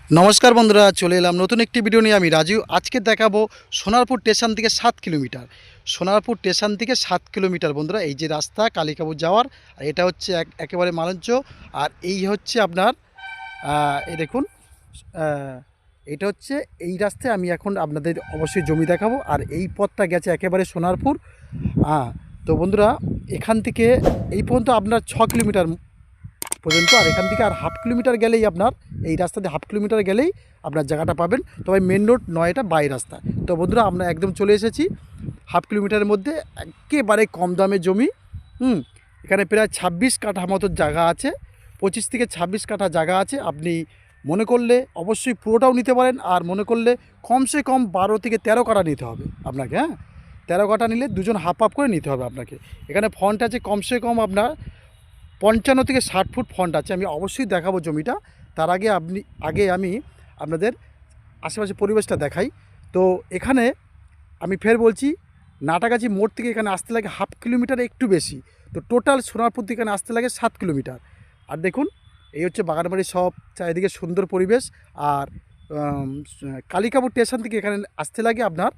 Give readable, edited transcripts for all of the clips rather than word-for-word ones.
নমস্কার বন্ধুরা, চলে এলাম নতুন একটি ভিডিও নিয়ে। আমি রাজু। আজকে দেখাবো সোনারপুর স্টেশন থেকে 7 কিলোমিটার। সোনারপুর স্টেশন থেকে 7 কিলোমিটার বন্ধুরা, এই যে রাস্তা কালিকাপুর যাওয়ার, আর এটা হচ্ছে একেবারে মালঞ্চ। আর এই হচ্ছে আপনার এই দেখুন, এটা হচ্ছে এই রাস্তায় আমি এখন আপনাদের অবশ্যই জমি দেখাবো। আর এই পথটা গেছে একেবারে সোনারপুর। তো বন্ধুরা, এখান থেকে এই পর্যন্ত আপনার 6 কিলোমিটার পর্যন্ত। আর এখান থেকে আর হাফ কিলোমিটার গেলেই আপনার, এই রাস্তাতে হাফ কিলোমিটার গেলেই আপনার জায়গাটা পাবেন। তবে মেন রোড নয়, এটা বাই রাস্তা। তো বন্ধুরা, আমরা একদম চলে এসেছি হাফ কিলোমিটারের মধ্যে, একেবারে কম দামে জমি। এখানে প্রায় 26 কাঠা মতো জায়গা আছে, 25 থেকে 26 কাঠা জায়গা আছে। আপনি মনে করলে অবশ্যই পুরোটাও নিতে পারেন, আর মনে করলে কমসে কম 12 থেকে 13 কাঠা নিতে হবে আপনাকে। 13 কাঠা নিলে দুজন হাফ হাফ করে নিতে হবে আপনাকে। এখানে ফ্রন্ট আছে কমসে কম আপনার 55 থেকে 60 ফুট ফ্রন্ট আছে। আমি অবশ্যই দেখাবো জমিটা। তার আগে আমি আপনাদের আশেপাশে পরিবেশটা দেখাই। তো এখানে আমি ফের বলছি, নাটাগাছি মোড় থেকে এখানে আসতে লাগে হাফ কিলোমিটার একটু বেশি। তো টোটাল সোনারপুর থেকে এখানে আসতে লাগে 7 কিলোমিটার। আর দেখুন, এই হচ্ছে বাগানবাড়ি, সব চারিদিকে সুন্দর পরিবেশ। আর কালিকাপুর স্টেশন থেকে এখানে আসতে লাগে আপনার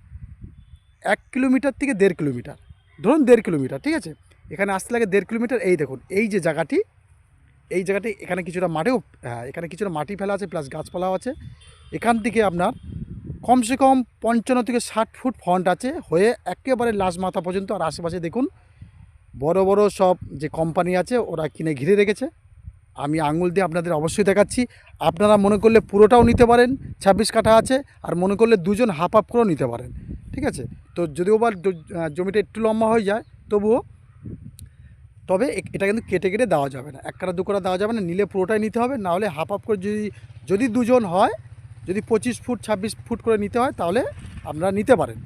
1 কিলোমিটার থেকে 1.5 কিলোমিটার, ধরুন 1.5 কিলোমিটার, ঠিক আছে। এখানে আসতে লাগে 1.5 কিলোমিটার। এই দেখুন, এই যে জায়গাটি, এই জায়গাটি এখানে কিছুটা মাটিও, এখানে কিছুটা মাটি ফেলা আছে, প্লাস গাছপালাও আছে। এখান থেকে আপনার কমসে কম 55 থেকে 60 ফুট ফ্রন্ট আছে, হয়ে একেবারে লাশ মাথা পর্যন্ত। আর আশেপাশে দেখুন, বড় বড় সব যে কোম্পানি আছে ওরা কিনে ঘিরে রেখেছে। আমি আঙুল দিয়ে আপনাদের অবশ্যই দেখাচ্ছি। আপনারা মনে করলে পুরোটাও নিতে পারেন, 26 কাঠা আছে। আর মনে করলে দুজন হাফ হাফ করেও নিতে পারেন, ঠিক আছে। তো যদিও বা জমিটা একটু লম্বা হয়ে যায়, তবে এটা কিন্তু কেটে কেটে দেওয়া যাবে না, 1 কাঠা 2 কাঠা দেওয়া যাবে না। নিলে পুরোটাই নিতে হবে, না হলে হাফ হাফ করে যদি দুজন হয়, যদি 25 ফুট 26 ফুট করে নিতে হয়, তাহলে আপনারা নিতে পারেন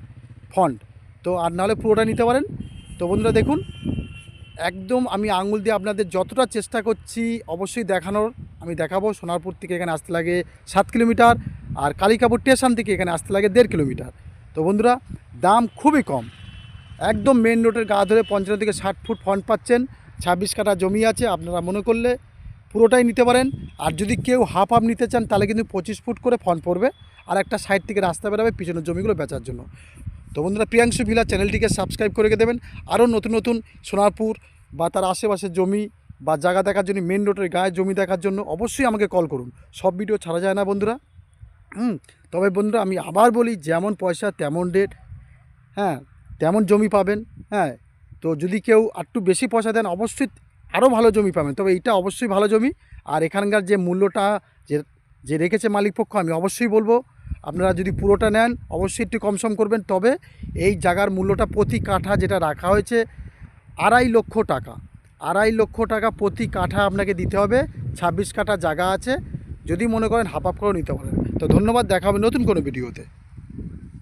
ফন্ড। তো আর নাহলে পুরোটা নিতে পারেন। তো বন্ধুরা দেখুন, একদম আমি আঙুল দিয়ে আপনাদের যতটা চেষ্টা করছি অবশ্যই দেখানোর, আমি দেখাবো। সোনারপুর থেকে এখানে আসতে লাগে 7 কিলোমিটার, আর কালিকাপুর স্টেশন থেকে এখানে আসতে লাগে 1.5 কিলোমিটার। তো বন্ধুরা, দাম খুবই কম, একদম মেন রোডের গা ধরে 55 থেকে 60 ফুট ফ্রন্ট পাচ্ছেন। 26 কাঠা জমি আছে, আপনারা মনে করলে পুরোটাই নিতে পারেন। আর যদি কেউ হাফ হাফ নিতে চান, তাহলে কিন্তু 25 ফুট করে ফ্রন্ট পড়বে, আর একটা সাইড থেকে রাস্তা বেরোবে পিছনের জমিগুলো বেচার জন্য। তো বন্ধুরা, প্রিয়াংশু ভিলা চ্যানেলটিকে সাবস্ক্রাইব করে রেখে দেবেন। আরও নতুন নতুন সোনারপুর বা তার আশেপাশের জমি বা জায়গা দেখার জন্য, মেন রোডের গায়ে জমি দেখার জন্য অবশ্যই আমাকে কল করুন। সব ভিডিও ছাড়া যায় না বন্ধুরা। তবে বন্ধুরা, আমি আবার বলি, যেমন পয়সা তেমন রেট, তেমন জমি পাবেন। তো যদি কেউ একটু বেশি পয়সা দেন, অবশ্যই আরও ভালো জমি পাবেন। তবে এইটা অবশ্যই ভালো জমি। আর এখানকার যে মূল্যটা যে রেখেছে মালিকপক্ষ, আমি অবশ্যই বলবো, আপনারা যদি পুরোটা নেন অবশ্যই একটু কম সম করবেন। তবে এই জায়গার মূল্যটা প্রতি কাঠা যেটা রাখা হয়েছে 2.5 লক্ষ টাকা। 2.5 লক্ষ টাকা প্রতি কাঠা আপনাকে দিতে হবে। 26 কাঠা জায়গা আছে, যদি মনে করেন হাফ হাফ করেও নিতে পারেন। তো ধন্যবাদ, দেখা হবে নতুন কোনো ভিডিওতে।